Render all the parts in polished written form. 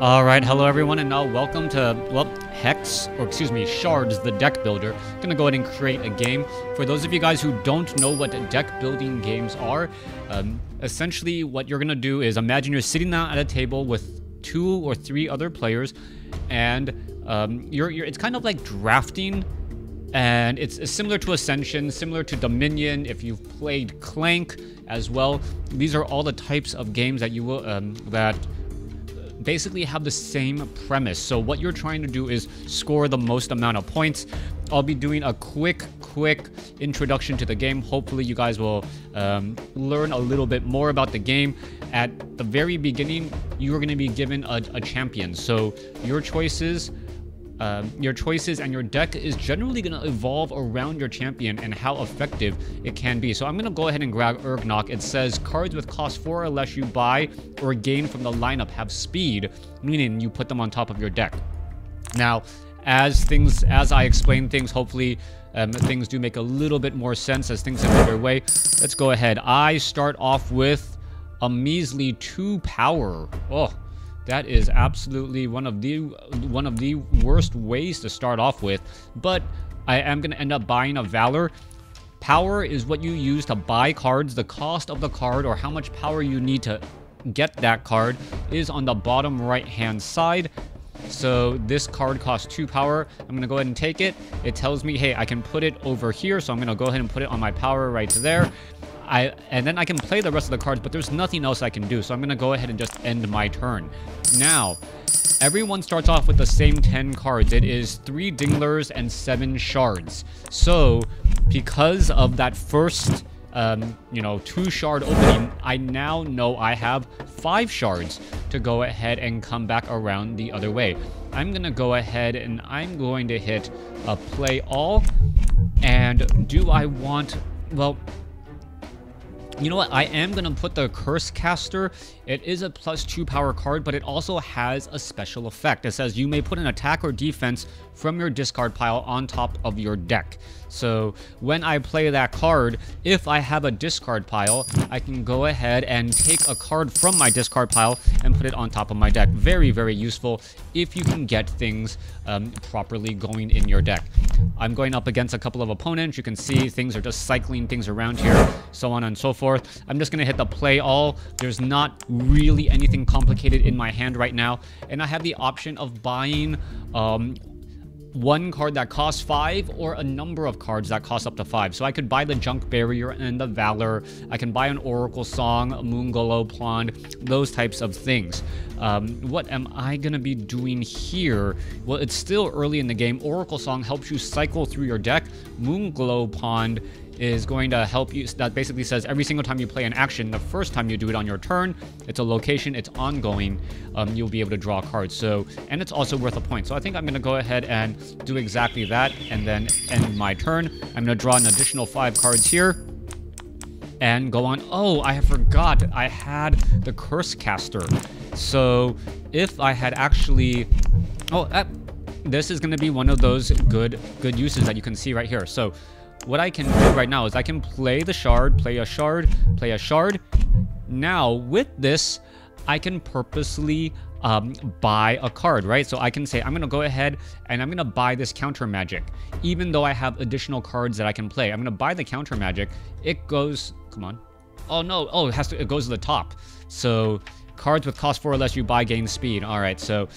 Alright, hello everyone, and welcome to, well, Shards, the deck builder. I'm gonna go ahead and create a game. For those of you guys who don't know what deck building games are, essentially what you're gonna do is imagine you're sitting down at a table with 2 or 3 other players, and it's kind of like drafting, and it's similar to Ascension, similar to Dominion, if you've played Clank as well. These are all the types of games that you will, that basically have the same premise. So what you're trying to do is score the most amount of points. I'll be doing a quick introduction to the game. Hopefully you guys will learn a little bit more about the game. At the very beginning, you're going to be given a champion. So your choices and your deck is generally going to evolve around your champion and how effective it can be. So I'm going to go ahead and grab Urgnok. It says cards with cost 4 or less you buy or gain from the lineup have speed, meaning you put them on top of your deck. Now, as I explain things, hopefully things do make a little bit more sense as things have their way. Let's go ahead. I start off with a measly 2 power. Oh, that is absolutely one of the worst ways to start off with, but I am going to end up buying a Valor. Power is what you use to buy cards. The cost of the card, or how much power you need to get that card, is on the bottom right hand side. So this card costs 2 power. I'm going to go ahead and take it. It tells me, hey, I can put it over here, so I'm going to go ahead and put it on my power right there. And then I can play the rest of the cards, but there's nothing else I can do. So I'm going to go ahead and just end my turn. Now, everyone starts off with the same 10 cards. It is 3 Dinglers and 7 Shards. So because of that first, 2 shard opening, I now know I have 5 Shards to go ahead and come back around the other way. I'm going to go ahead and I'm going to hit a play all. And do I want, well, you know what? I am going to put the Curse Caster. It is a +2 power card, but it also has a special effect. It says you may put an attack or defense from your discard pile on top of your deck. So when I play that card, if I have a discard pile, I can go ahead and take a card from my discard pile and put it on top of my deck. Very, very useful if you can get things properly going in your deck. I'm going up against a couple of opponents. You can see things are just cycling things around here, so on and so forth. I'm just going to hit the play all. There's not really anything complicated in my hand right now, and I have the option of buying one card that costs 5 or a number of cards that cost up to 5. So I could buy the Junk Barrier and the Valor. I can buy an Oracle Song, a Moonglow Pond, those types of things. What am I going to be doing here? Well, it's still early in the game. Oracle Song helps you cycle through your deck. Moonglow Pond is going to help you. That basically says every single time you play an action, the first time you do it on your turn, it's a location, it's ongoing, you'll be able to draw cards. So, and it's also worth a point. So I think I'm going to go ahead and do exactly that and then end my turn. I'm going to draw an additional 5 cards here and go on. Oh, I forgot I had the Curse Caster. So if I had actually, this is going to be one of those good uses that you can see right here. So what I can do right now is I can play the shard, play a shard, play a shard. Now, with this, I can purposely buy a card, right? So I can say, I'm going to go ahead and I'm going to buy this counter magic. Even though I have additional cards that I can play, I'm going to buy the counter magic. It goes, come on. Oh, no. Oh, it goes to the top. So cards with cost 4 or less you buy gain speed. All right, so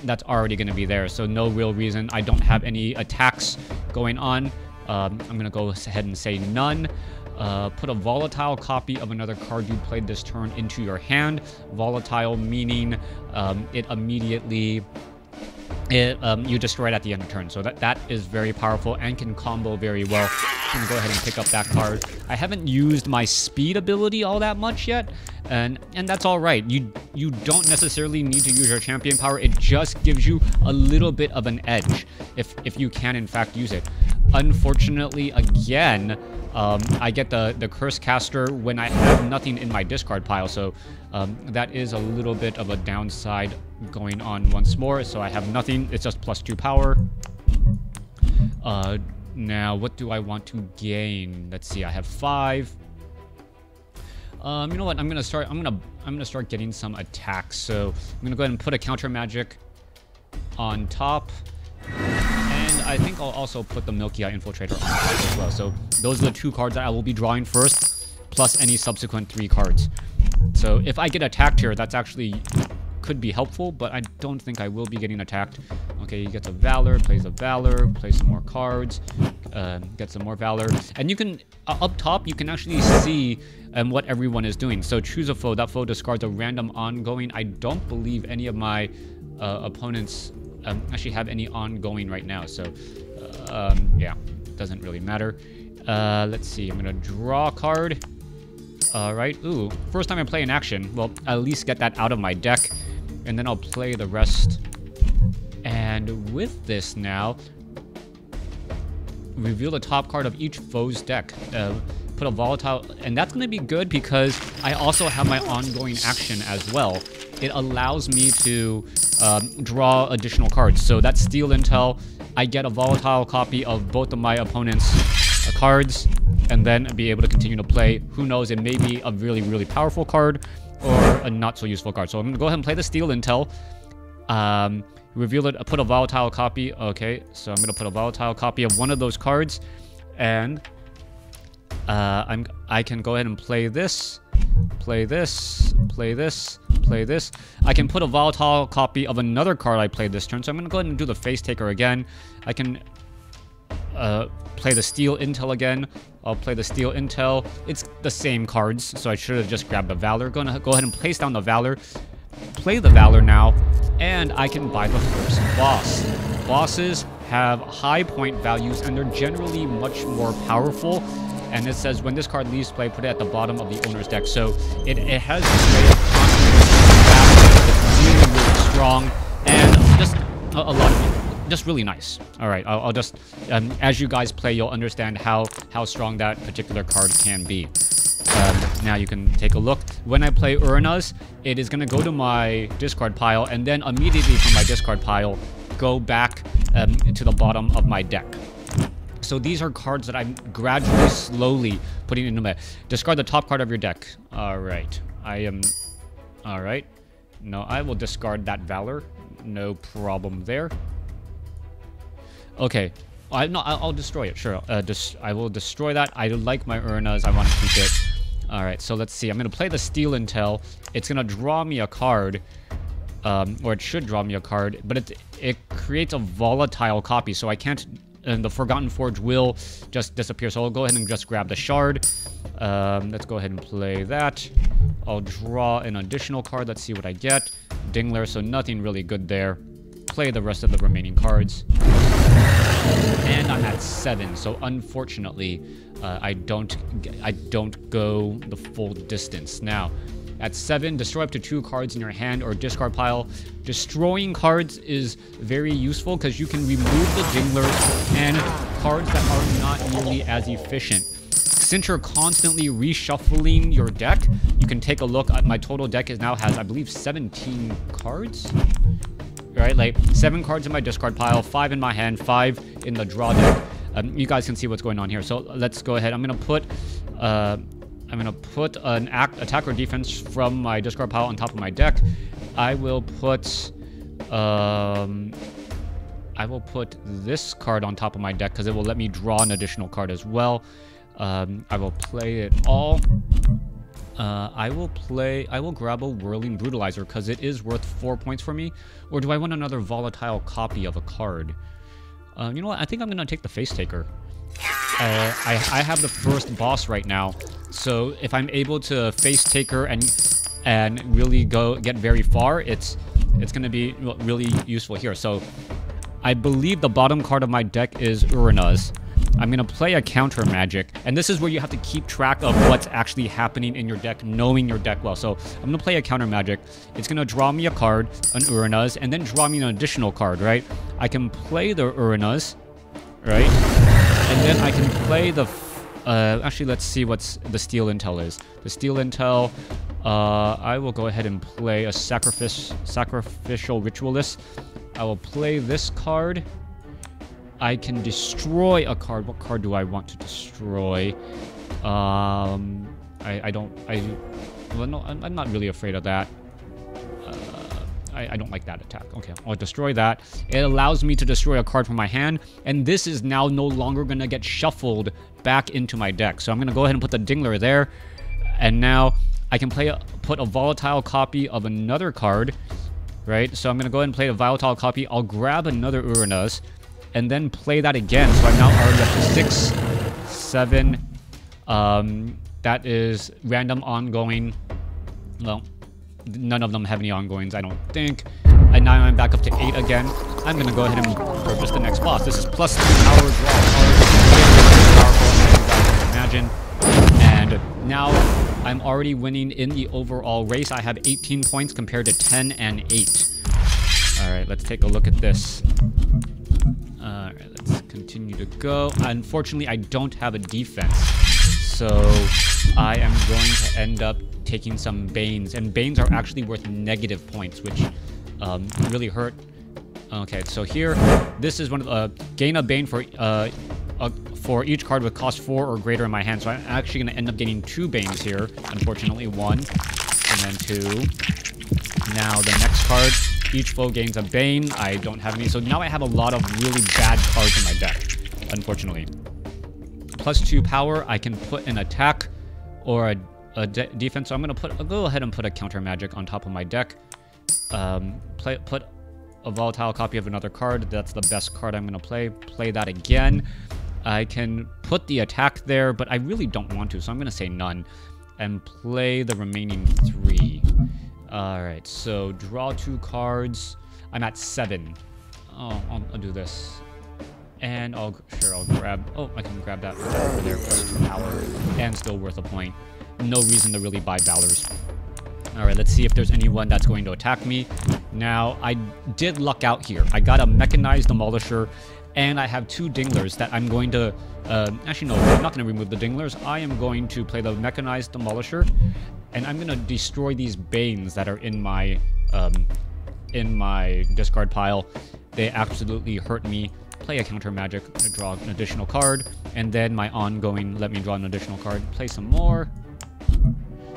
that's already going to be there. So no real reason. I don't have any attacks going on. I'm going to go ahead and say none. Put a volatile copy of another card you played this turn into your hand. Volatile meaning it immediately, you destroy it at the end of turn. So that is very powerful and can combo very well. I'm going to go ahead and pick up that card. I haven't used my speed ability all that much yet, and that's all right. You don't necessarily need to use your champion power. It just gives you a little bit of an edge if you can in fact use it. Unfortunately, again, I get the Curse Caster when I have nothing in my discard pile, so that is a little bit of a downside going on once more. So I have nothing. It's just +2 power. Now, what do I want to gain? Let's see. I have 5. You know what? I'm gonna I'm gonna start getting some attacks. So I'm gonna go ahead and put a counter magic on top. And I think I'll also put the Milky Eye Infiltrator on top as well. So those are the 2 cards that I will be drawing first, plus any subsequent 3 cards. So if I get attacked here, that's actually could be helpful, but I don't think I will be getting attacked. Okay, he gets a Valor, plays a Valor, plays some more cards, gets some more Valor. And you can, up top, you can actually see what everyone is doing. So choose a foe. That foe discards a random ongoing. I don't believe any of my opponents actually have any ongoing right now. So, yeah, doesn't really matter. Let's see. I'm going to draw a card. Alright, ooh, first time I play an action. Well, at least get that out of my deck, and then I'll play the rest. And with this now, reveal the top card of each foe's deck. Put a volatile, and that's going to be good because I also have my ongoing action as well. It allows me to draw additional cards. So that's Steal Intel. I get a volatile copy of both of my opponent's cards, and then be able to continue to play. Who knows, it may be a really, really powerful card or a not so useful card. So I'm going to go ahead and play the Steal Intel. Reveal it, put a volatile copy. Okay, so I'm going to put a volatile copy of one of those cards. And I can go ahead and play this, play this, play this, play this. I can put a volatile copy of another card I played this turn. So I'm going to go ahead and do the Face Taker again. I can play the Steal Intel again. I'll play the Steal Intel. It's the same cards, so I should have just grabbed the Valor. Gonna go ahead and place down the Valor. Play the Valor now, and I can buy the first boss. Bosses have high point values, and they're generally much more powerful. And it says, when this card leaves play, put it at the bottom of the owner's deck. So it has this way of constantly it's really, really strong, and just a lot of just really nice. All right, I'll just as you guys play, you'll understand how strong that particular card can be. Now you can take a look. When I play Uranus, it is going to go to my discard pile, and then immediately from my discard pile, go back to the bottom of my deck. So these are cards that I'm gradually, slowly putting into my... Discard the top card of your deck. All right. All right. No, I will discard that Valor. No problem there. Okay. I'll destroy it. Sure. I will destroy that. I like my Urnas. I want to keep it. All right. So let's see. I'm going to play the Steal Intel. It's going to draw me a card. Or it should draw me a card. But it creates a volatile copy. So I can't... And the Forgotten Forge will just disappear. So I'll go ahead and just grab the Shard. Let's go ahead and play that. I'll draw an additional card. Let's see what I get. Dingler, so nothing really good there. Play the rest of the remaining cards. And I'm at 7. So unfortunately, I don't go the full distance. Now, at 7, destroy up to 2 cards in your hand or discard pile. Destroying cards is very useful because you can remove the Dinglers and cards that are not nearly as efficient. Since you're constantly reshuffling your deck, you can take a look at my total deck. It now has, I believe, 17 cards. Right, like 7 cards in my discard pile, 5 in my hand, 5 in the draw deck. You guys can see what's going on here. So let's go ahead. I'm gonna put an attack or defense from my discard pile on top of my deck. I will put this card on top of my deck because it will let me draw an additional card as well. I will play it all. I will grab a Whirling Brutalizer because it is worth 4 points for me. Or do I want another volatile copy of a card? You know what? I think I'm gonna take the Face Taker. I have the first boss right now, so if I'm able to Face Taker and really get very far, it's gonna be really useful here. So I believe the bottom card of my deck is Uranus. I'm gonna play a counter magic, and this is where you have to keep track of what's actually happening in your deck, knowing your deck well. So I'm gonna play a counter magic. It's gonna draw me a card, an Uranus, and then draw me an additional card, right? I can play the Uranus, right? And then I can play the... actually, let's see what the Steal Intel is. The Steal Intel, I will go ahead and play a Sacrificial Ritualist. I will play this card. I can destroy a card. What card do I want to destroy? Well, no, I'm not really afraid of that. I don't like that attack. Okay, I'll destroy that. It allows me to destroy a card from my hand, and this is now no longer going to get shuffled back into my deck. So I'm going to go ahead and put the Dingler there, and now I can put a volatile copy of another card, right? So I'm going to go ahead and play a volatile copy. I'll grab another Uranus, and then play that again. So I'm now already up to 6, 7. That is random ongoing. Well, none of them have any ongoings, I don't think. And now I'm back up to 8 again. I'm going to go ahead and purchase the next boss. This is plus 3 power draw card. Powerful, as you guys can imagine. And now I'm already winning in the overall race. I have 18 points compared to 10 and 8. Alright, let's take a look at this. Alright, let's continue to go. Unfortunately, I don't have a defense. So I am going to end up taking some Banes, and Banes are actually worth negative points, which really hurt. Okay, so here, this is one of the gain a Bane for each card with cost 4 or greater in my hand. So I'm actually going to end up getting 2 Banes here. Unfortunately, 1 and then 2. Now the next card, each foe gains a Bane. I don't have any, so now I have a lot of really bad cards in my deck. Unfortunately, plus 2 power, I can put an attack or a defense. So I'll go ahead and put a counter magic on top of my deck. Put a volatile copy of another card. That's the best card I'm going to play. Play that again. I can put the attack there, but I really don't want to, so I'm going to say none. And play the remaining 3. Alright, so draw 2 cards. I'm at 7. Oh, I'll do this. And I'll grab... Oh, I can grab that over there. Plus 2 power. And still worth a point. No reason to really buy Balors. Alright, let's see if there's anyone that's going to attack me. Now, I did luck out here. I got a Mechanized Demolisher, and I have 2 Dinglers that I'm going to... actually, no, I'm not going to remove the Dinglers. I am going to play the Mechanized Demolisher, and I'm going to destroy these Banes that are in my discard pile. They absolutely hurt me. Play a counter magic, draw an additional card, and then my ongoing let me draw an additional card. Play some more.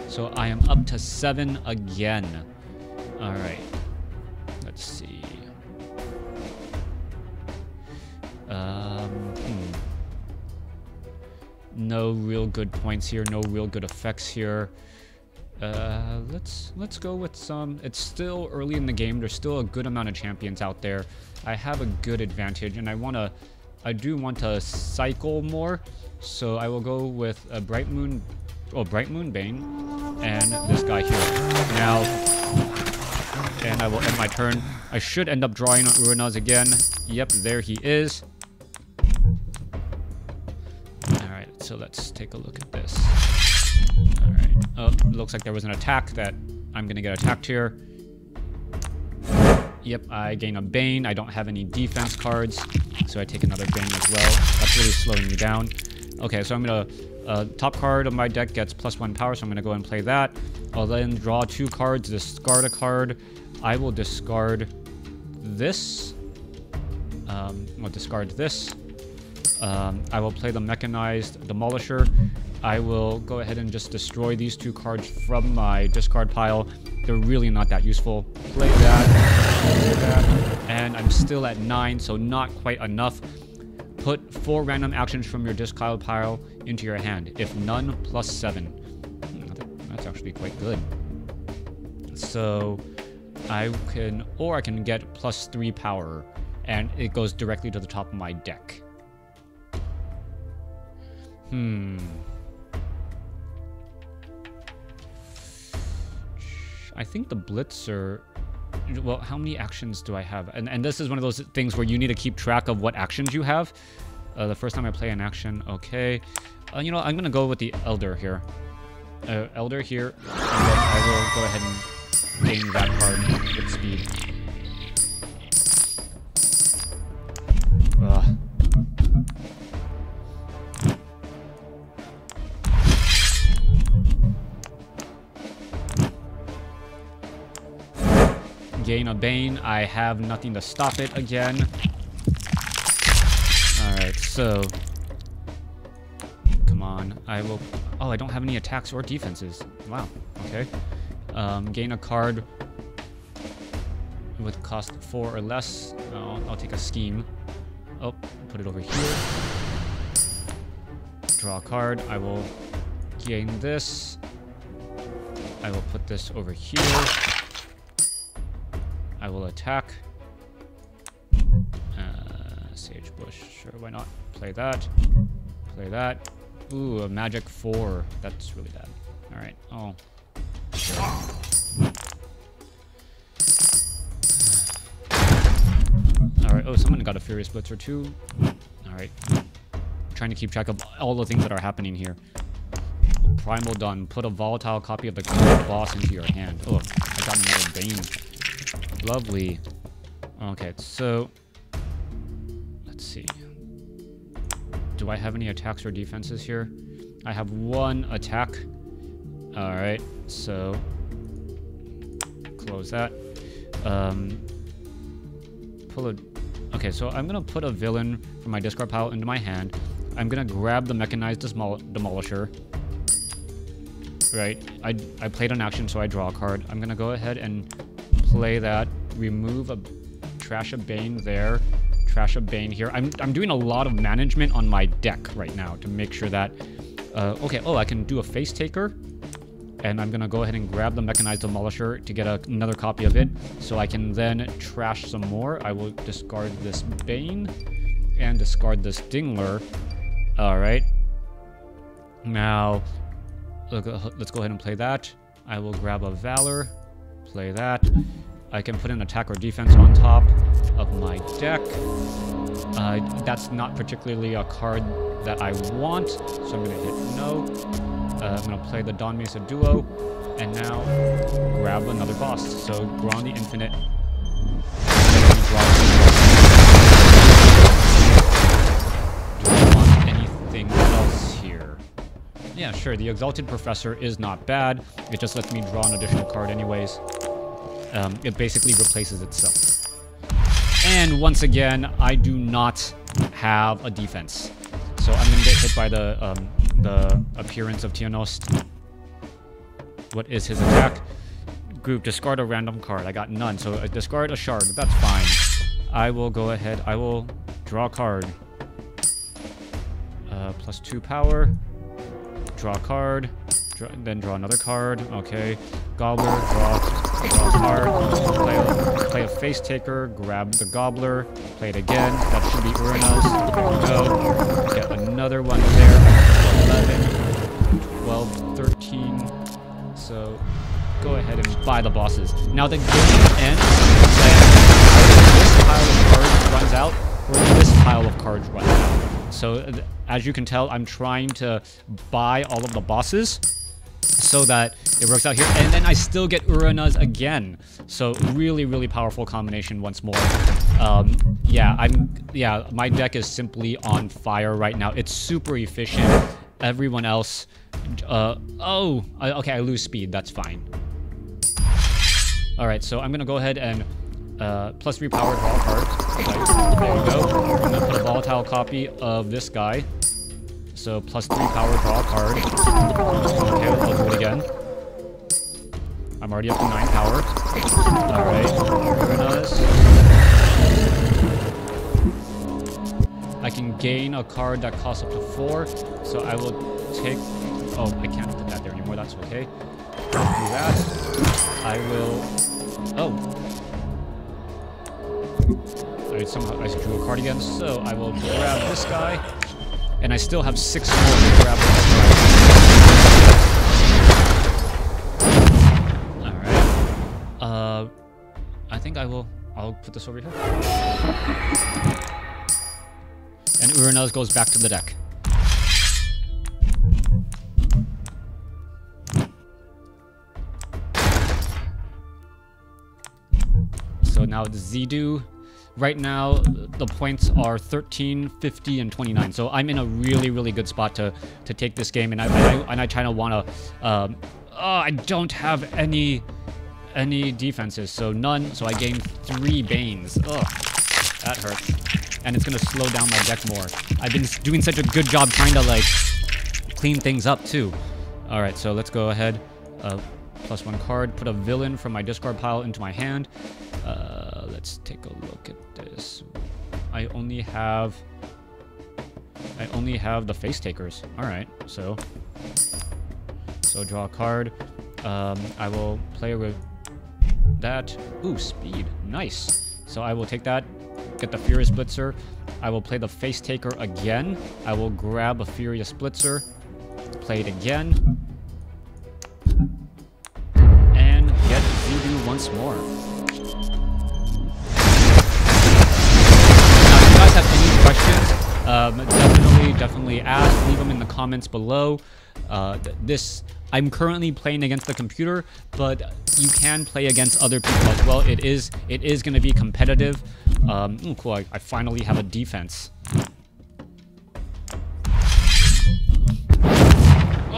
So I am up to 7 again. Alright. Let's see. No real good points here, no real good effects here. Let's go with some. It's still early in the game. There's still a good amount of champions out there. I have a good advantage, and I do want to cycle more. So I will go with a Bright Moon Bane and this guy here. Now, and I will end my turn. I should end up drawing Uranus again. Yep, there he is. Alright, so let's take a look at this. Alright. Oh, looks like there was an attack that I'm gonna get attacked here. Yep, I gain a Bane. I don't have any defense cards, so I take another Bane as well. That's really slowing me down. Okay, so I'm gonna... top card of my deck gets plus 1 power, so I'm gonna go and play that. I'll then draw 2 cards, discard a card. I will discard this. I'll discard this. I will play the Mechanized Demolisher. I will go ahead and just destroy these 2 cards from my discard pile. They're really not that useful. Play that, and I'm still at 9, so not quite enough. Put 4 random actions from your discard pile into your hand. If none, plus 7. That's actually quite good. So I can get plus 3 power, and it goes directly to the top of my deck. I think the Blitzer... Well, how many actions do I have? And this is one of those things where you need to keep track of what actions you have. The first time I play an action, okay. You know, I'm going to go with the Elder here. Elder here, and then I will go ahead and gain that card with speed. Ugh. Gain a Bane. I have nothing to stop it again. Alright, so... Come on. I will... Oh, Oh, I don't have any attacks or defenses. Wow. Okay. Gain a card with cost 4 or less. I'll take a scheme. Oh, put it over here. Draw a card. I will gain this. I will put this over here. I will attack. Sage Bush. Sure, why not? Play that. Play that. Ooh, a magic 4. That's really bad. Alright. Oh. Alright. Oh, someone got a Furious Blitzer too. Alright. Trying to keep track of all the things that are happening here. Primal done. Put a volatile copy of the boss into your hand. Oh, I got another Bane. Lovely. Okay, so... Let's see. Do I have any attacks or defenses here? I have 1 attack. Alright, so... Close that. Pull a... Okay, so I'm gonna put a villain from my discard pile into my hand. I'm gonna grab the Mechanized Demolisher. Right, I played an action, so I draw a card. I'm gonna go ahead and play that. Remove a... Trash a Bane there. Trash a Bane here. I'm doing a lot of management on my deck right now to make sure that... okay, oh, I can do a Face Taker. And I'm gonna go ahead and grab the Mechanized Demolisher to get another copy of it. So I can then trash some more. I will discard this Bane. And discard this Dingler. Alright. Now... Let's go ahead and play that. I will grab a Valor. Play that. I can put an attack or defense on top of my deck. That's not particularly a card that I want, so I'm going to hit no. I'm going to play the Dawn Mesa Duo, and now grab another boss. So Brawn the Infinite. Do I want anything else here? Yeah, sure, the Exalted Professor is not bad. It just lets me draw an additional card anyways. It basically replaces itself. And once again, I do not have a defense. So I'm going to get hit by the appearance of Tionost. What is his attack? Group, discard a random card. I got none, so discard a shard. That's fine. I will go ahead. I will draw a card. +2 power. Draw a card. Then draw another card. Okay. Gobbler, draw a card. Play a Face Taker. Grab the Gobbler. Play it again. That should be Urina's. There we go. Get another one there. 11, 12, 13. So go ahead and buy the bosses. Now the game ends when this pile of cards runs out, or this pile of cards runs out. So as you can tell, I'm trying to buy all of the bosses so that it works out here. And then I still get Urina's again. So really, really powerful combination once more. Yeah, my deck is simply on fire right now. It's super efficient. Everyone else... okay, I lose speed. That's fine. Alright, so I'm going to go ahead and +3 power, draw a card. Right, there you go. I'm going to put a volatile copy of this guy. So +3 power, draw a card. Okay, I'll do it again. I'm already up to 9 power. Alright, I can gain a card that costs up to 4. So I will take... Oh, I can't put that there anymore. That's okay. Do that. I will... Oh. Somehow I drew a card again, so I will grab this guy. And I still have 6 more to grab this guy. Alright. I think I'll put this over here. And Urina's goes back to the deck. So now the Zidu. Right now, the points are 13, 50, and 29. So I'm in a really, really good spot to take this game. And I kind of want to... I don't have any defenses, so none. So I gain 3 Banes. Ugh, that hurts. And it's going to slow down my deck more. I've been doing such a good job trying to, like, clean things up, too. All right, so let's go ahead. +1 card. Put a villain from my discard pile into my hand. Let's take a look at this. I only have the face takers. All right, so draw a card. I will play with that. Ooh, speed. Nice. So I will take that. Get the Furious Blitzer. I will play the face taker again. I will grab a Furious Blitzer. Play it again. And get Voodoo once more. Now, if you guys have any questions, definitely ask. Leave them in the comments below. I'm currently playing against the computer, but you can play against other people as well. It is going to be competitive. Cool. I finally have a defense.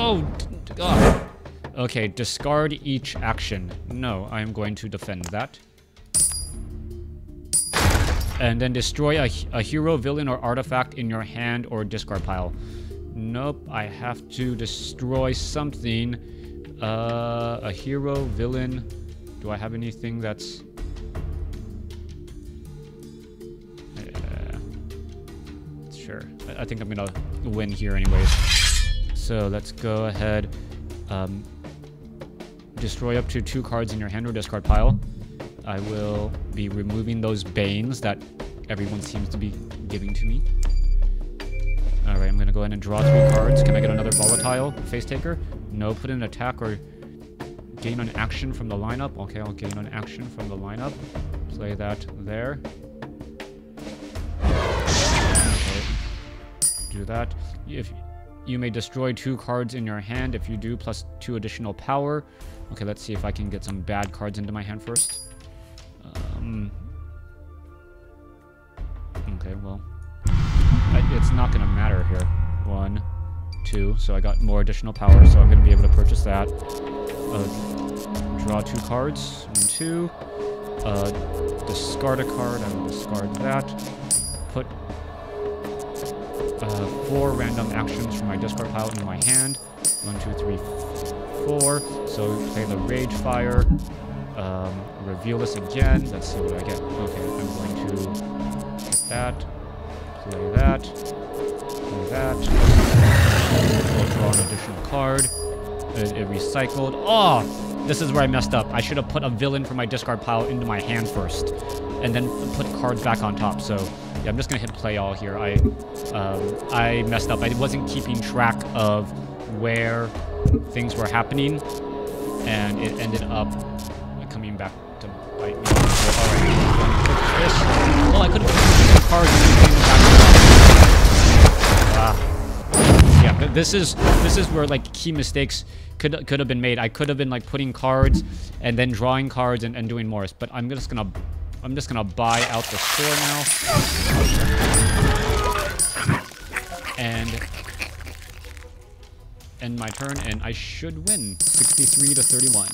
Oh, God. Okay, discard each action. No, I'm going to defend that. And then destroy a hero, villain, or artifact in your hand or discard pile. Nope, I have to destroy something. A hero, villain. Do I have anything that's... Sure. I think I'm gonna win here anyways. So let's go ahead. Destroy up to 2 cards in your hand or discard pile. I will be removing those Banes that everyone seems to be giving to me. Alright, I'm going to go ahead and draw 3 cards. Can I get another volatile face taker? No, put in an attack or gain an action from the lineup. Okay, I'll gain an action from the lineup. Play that there. Okay. Do that. If you may destroy 2 cards in your hand. If you do, plus 2 additional power. Okay, let's see if I can get some bad cards into my hand first. Okay, well, it's not going to matter here. 1, 2, so I got more additional power, so I'm going to be able to purchase that. Draw 2 cards. 1, 2. Discard a card. I will discard that. Put 4 random actions from my discard pile in my hand. 1, 2, 3, 4. So play the Rage Fire. Reveal this again. Let's see what I get. Okay, I'm going to get that. Play that. Play that. We'll draw an additional card. It recycled. Oh! This is where I messed up. I should have put a villain from my discard pile into my hand first. And then put cards back on top. So, yeah, I'm just going to hit play all here. I messed up. I wasn't keeping track of where things were happening. And it ended up coming back to bite me. So, alright, this. Oh, I could have put some cards and back. Yeah, this is where like key mistakes could have been made. I could have been like putting cards and then drawing cards and doing more. But I'm just gonna buy out the store now. And end my turn, and I should win 63-31.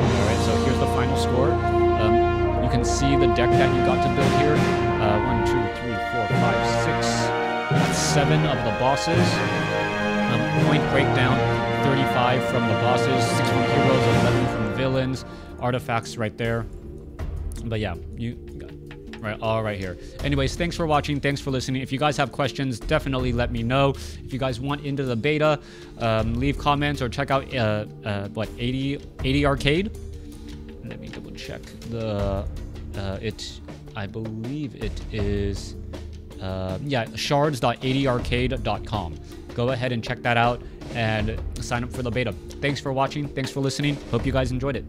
Alright, so here's the final score. You can see the deck that you got to build here. 1, 2, 3, 4, 5, 6. That's 7 of the bosses. Point breakdown, 35 from the bosses, 6 from heroes, 11 from villains. Artifacts right there. But yeah, you got right all right here. Anyways, thanks for watching. Thanks for listening. If you guys have questions, definitely let me know. If you guys want into the beta, leave comments or check out 80 Arcade. Let me double check the I believe it is yeah, shards.80arcade.com. Go ahead and check that out and sign up for the beta. Thanks for watching. Thanks for listening. Hope you guys enjoyed it.